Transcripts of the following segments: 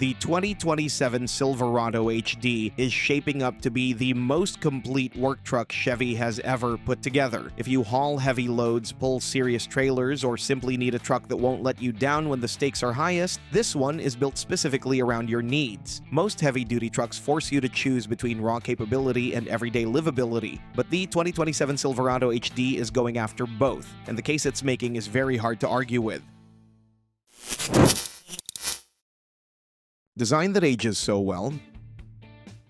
The 2027 Silverado HD is shaping up to be the most complete work truck Chevy has ever put together. If you haul heavy loads, pull serious trailers, or simply need a truck that won't let you down when the stakes are highest, this one is built specifically around your needs. Most heavy-duty trucks force you to choose between raw capability and everyday livability, but the 2027 Silverado HD is going after both, and the case it's making is very hard to argue with. Design that ages so well.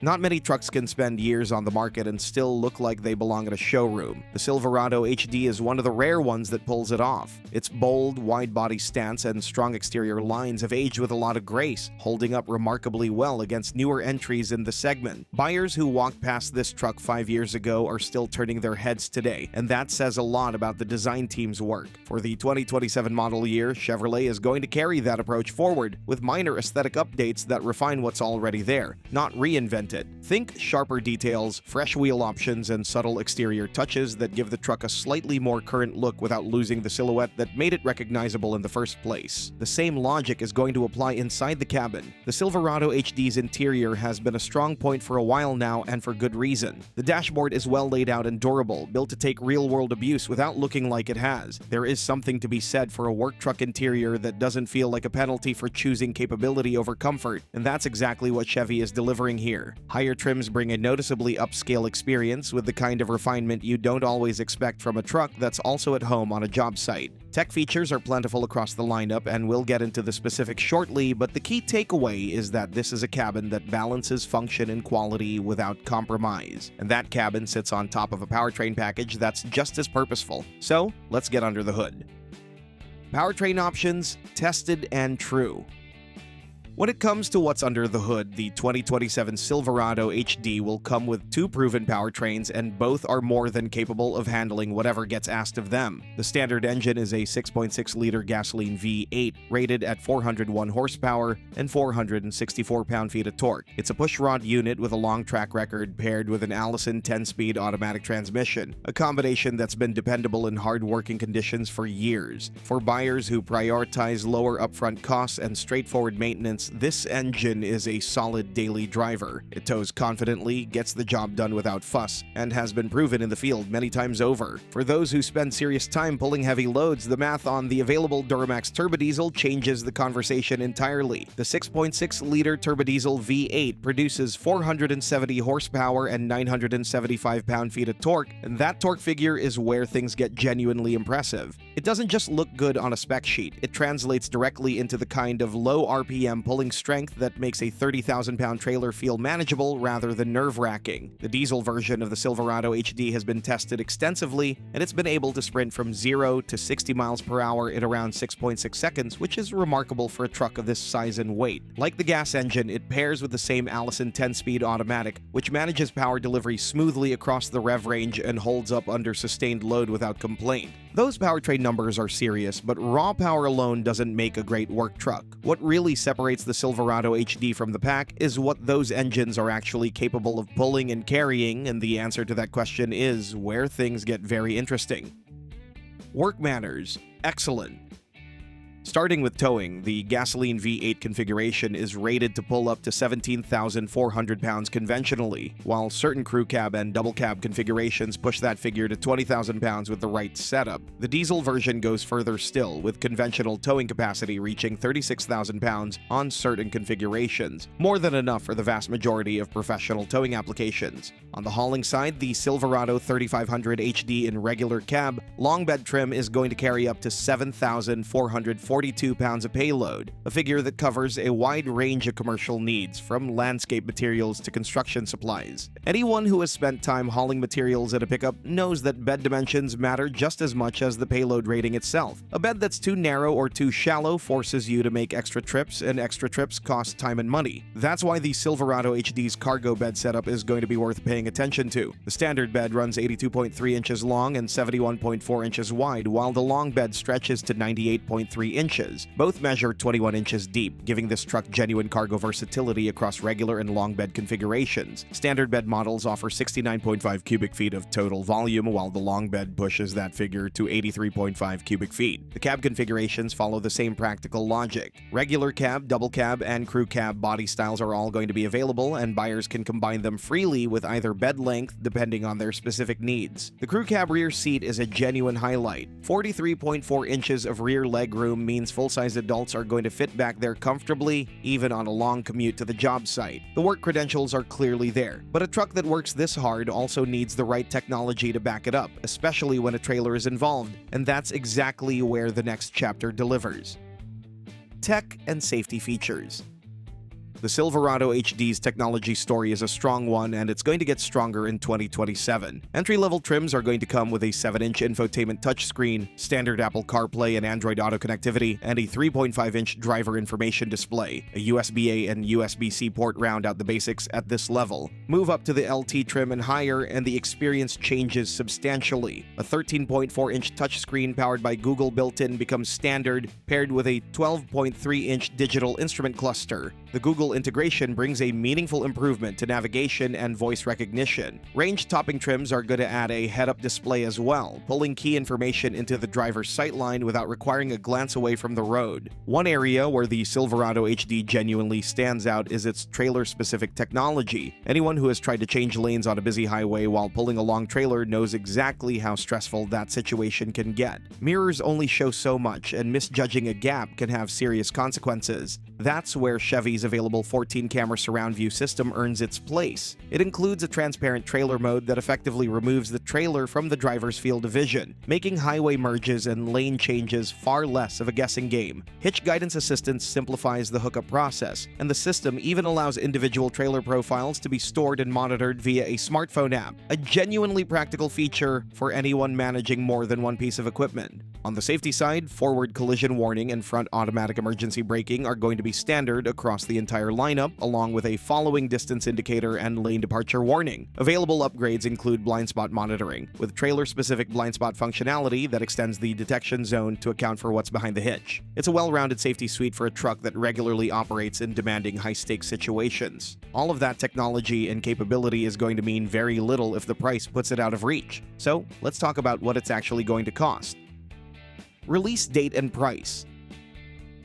Not many trucks can spend years on the market and still look like they belong at a showroom. The Silverado HD is one of the rare ones that pulls it off. Its bold, wide-body stance and strong exterior lines have aged with a lot of grace, holding up remarkably well against newer entries in the segment. Buyers who walked past this truck 5 years ago are still turning their heads today, and that says a lot about the design team's work. For the 2027 model year, Chevrolet is going to carry that approach forward, with minor aesthetic updates that refine what's already there, not reinvent it. Think sharper details, fresh wheel options, and subtle exterior touches that give the truck a slightly more current look without losing the silhouette that made it recognizable in the first place. The same logic is going to apply inside the cabin. The Silverado HD's interior has been a strong point for a while now, and for good reason. The dashboard is well laid out and durable, built to take real-world abuse without looking like it has. There is something to be said for a work truck interior that doesn't feel like a penalty for choosing capability over comfort, and that's exactly what Chevy is delivering here. Higher trims bring a noticeably upscale experience with the kind of refinement you don't always expect from a truck that's also at home on a job site. Tech features are plentiful across the lineup, and we'll get into the specifics shortly, but the key takeaway is that this is a cabin that balances function and quality without compromise. And that cabin sits on top of a powertrain package that's just as purposeful. So, let's get under the hood. Powertrain options, tested and true. When it comes to what's under the hood, the 2027 Silverado HD will come with two proven powertrains, and both are more than capable of handling whatever gets asked of them. The standard engine is a 6.6-liter gasoline V8 rated at 401 horsepower and 464 pound-feet of torque. It's a pushrod unit with a long track record paired with an Allison 10-speed automatic transmission, a combination that's been dependable in hard working conditions for years. For buyers who prioritize lower upfront costs and straightforward maintenance, this engine is a solid daily driver. It tows confidently, gets the job done without fuss, and has been proven in the field many times over. For those who spend serious time pulling heavy loads, the math on the available Duramax turbodiesel changes the conversation entirely. The 6.6-liter turbodiesel V8 produces 470 horsepower and 975 pound-feet of torque, and that torque figure is where things get genuinely impressive. It doesn't just look good on a spec sheet, it translates directly into the kind of low RPM pulling strength that makes a 30,000-pound trailer feel manageable rather than nerve-wracking. The diesel version of the Silverado HD has been tested extensively, and it's been able to sprint from 0 to 60 miles per hour in around 6.6 seconds, which is remarkable for a truck of this size and weight. Like the gas engine, it pairs with the same Allison 10-speed automatic, which manages power delivery smoothly across the rev range and holds up under sustained load without complaint. Those powertrain numbers are serious, but raw power alone doesn't make a great work truck. What really separates the Silverado HD from the pack is what those engines are actually capable of pulling and carrying, and the answer to that question is where things get very interesting. Work manners, excellent. Starting with towing, the gasoline V8 configuration is rated to pull up to 17,400 pounds conventionally, while certain crew cab and double cab configurations push that figure to 20,000 pounds with the right setup. The diesel version goes further still, with conventional towing capacity reaching 36,000 pounds on certain configurations, more than enough for the vast majority of professional towing applications. On the hauling side, the Silverado 3500 HD in regular cab long bed trim is going to carry up to 7,442 pounds of payload, a figure that covers a wide range of commercial needs, from landscape materials to construction supplies. Anyone who has spent time hauling materials at a pickup knows that bed dimensions matter just as much as the payload rating itself. A bed that's too narrow or too shallow forces you to make extra trips, and extra trips cost time and money. That's why the Silverado HD's cargo bed setup is going to be worth paying attention to. The standard bed runs 82.3 inches long and 71.4 inches wide, while the long bed stretches to 98.3 inches. Both measure 21 inches deep, giving this truck genuine cargo versatility across regular and long bed configurations. Standard bed models offer 69.5 cubic feet of total volume, while the long bed pushes that figure to 83.5 cubic feet. The cab configurations follow the same practical logic. Regular cab, double cab, and crew cab body styles are all going to be available, and buyers can combine them freely with either bed length depending on their specific needs. The crew cab rear seat is a genuine highlight. 43.4 inches of rear leg room means full-size adults are going to fit back there comfortably, even on a long commute to the job site. The work credentials are clearly there, but a truck that works this hard also needs the right technology to back it up, especially when a trailer is involved, and that's exactly where the next chapter delivers. Tech and safety features. The Silverado HD's technology story is a strong one, and it's going to get stronger in 2027. Entry-level trims are going to come with a 7-inch infotainment touchscreen, standard Apple CarPlay and Android Auto connectivity, and a 3.5-inch driver information display. A USB-A and USB-C port round out the basics at this level. Move up to the LT trim and higher, and the experience changes substantially. A 13.4-inch touchscreen powered by Google built-in becomes standard, paired with a 12.3-inch digital instrument cluster. The Google integration brings a meaningful improvement to navigation and voice recognition. Range-topping trims are going to add a head-up display as well, pulling key information into the driver's sightline without requiring a glance away from the road. One area where the Silverado HD genuinely stands out is its trailer-specific technology. Anyone who has tried to change lanes on a busy highway while pulling a long trailer knows exactly how stressful that situation can get. Mirrors only show so much, and misjudging a gap can have serious consequences. That's where Chevy's available 14-camera surround view system earns its place. It includes a transparent trailer mode that effectively removes the trailer from the driver's field of vision, making highway merges and lane changes far less of a guessing game. Hitch guidance assistance simplifies the hookup process, and the system even allows individual trailer profiles to be stored and monitored via a smartphone app, a genuinely practical feature for anyone managing more than one piece of equipment. On the safety side, forward collision warning and front automatic emergency braking are going to be standard across the entire lineup, along with a following distance indicator and lane departure warning. Available upgrades include blind spot monitoring, with trailer-specific blind spot functionality that extends the detection zone to account for what's behind the hitch. It's a well-rounded safety suite for a truck that regularly operates in demanding high-stakes situations. All of that technology and capability is going to mean very little if the price puts it out of reach. So, let's talk about what it's actually going to cost. Release date and price.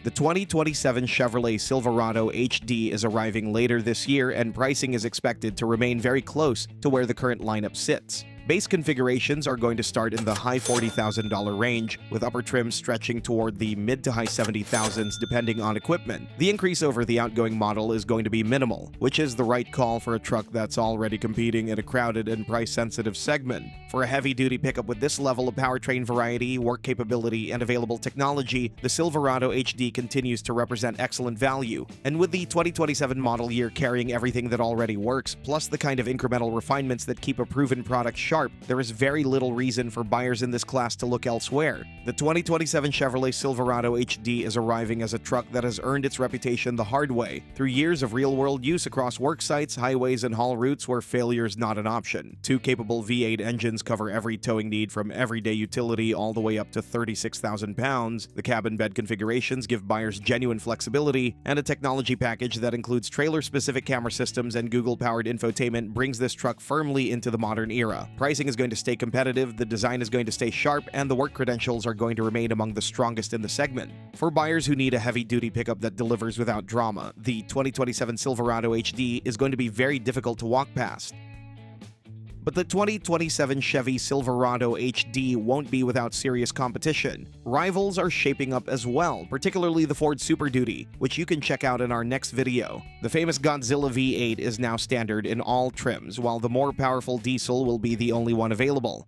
The 2027 Chevrolet Silverado HD is arriving later this year, and pricing is expected to remain very close to where the current lineup sits. Base configurations are going to start in the high $40,000 range, with upper trims stretching toward the mid to high $70,000s depending on equipment. The increase over the outgoing model is going to be minimal, which is the right call for a truck that's already competing in a crowded and price-sensitive segment. For a heavy-duty pickup with this level of powertrain variety, work capability, and available technology, the Silverado HD continues to represent excellent value. And with the 2027 model year carrying everything that already works, plus the kind of incremental refinements that keep a proven product sharp, there is very little reason for buyers in this class to look elsewhere. The 2027 Chevrolet Silverado HD is arriving as a truck that has earned its reputation the hard way, through years of real-world use across work sites, highways, and haul routes where failure is not an option. Two capable V8 engines cover every towing need from everyday utility all the way up to 36,000 pounds. The cabin bed configurations give buyers genuine flexibility, and a technology package that includes trailer-specific camera systems and Google-powered infotainment brings this truck firmly into the modern era. Pricing is going to stay competitive, the design is going to stay sharp, and the work credentials are going to remain among the strongest in the segment. For buyers who need a heavy-duty pickup that delivers without drama, the 2027 Silverado HD is going to be very difficult to walk past. But the 2027 Chevy Silverado HD won't be without serious competition. Rivals are shaping up as well, particularly the Ford Super Duty, which you can check out in our next video. The famous Godzilla V8 is now standard in all trims, while the more powerful diesel will be the only one available.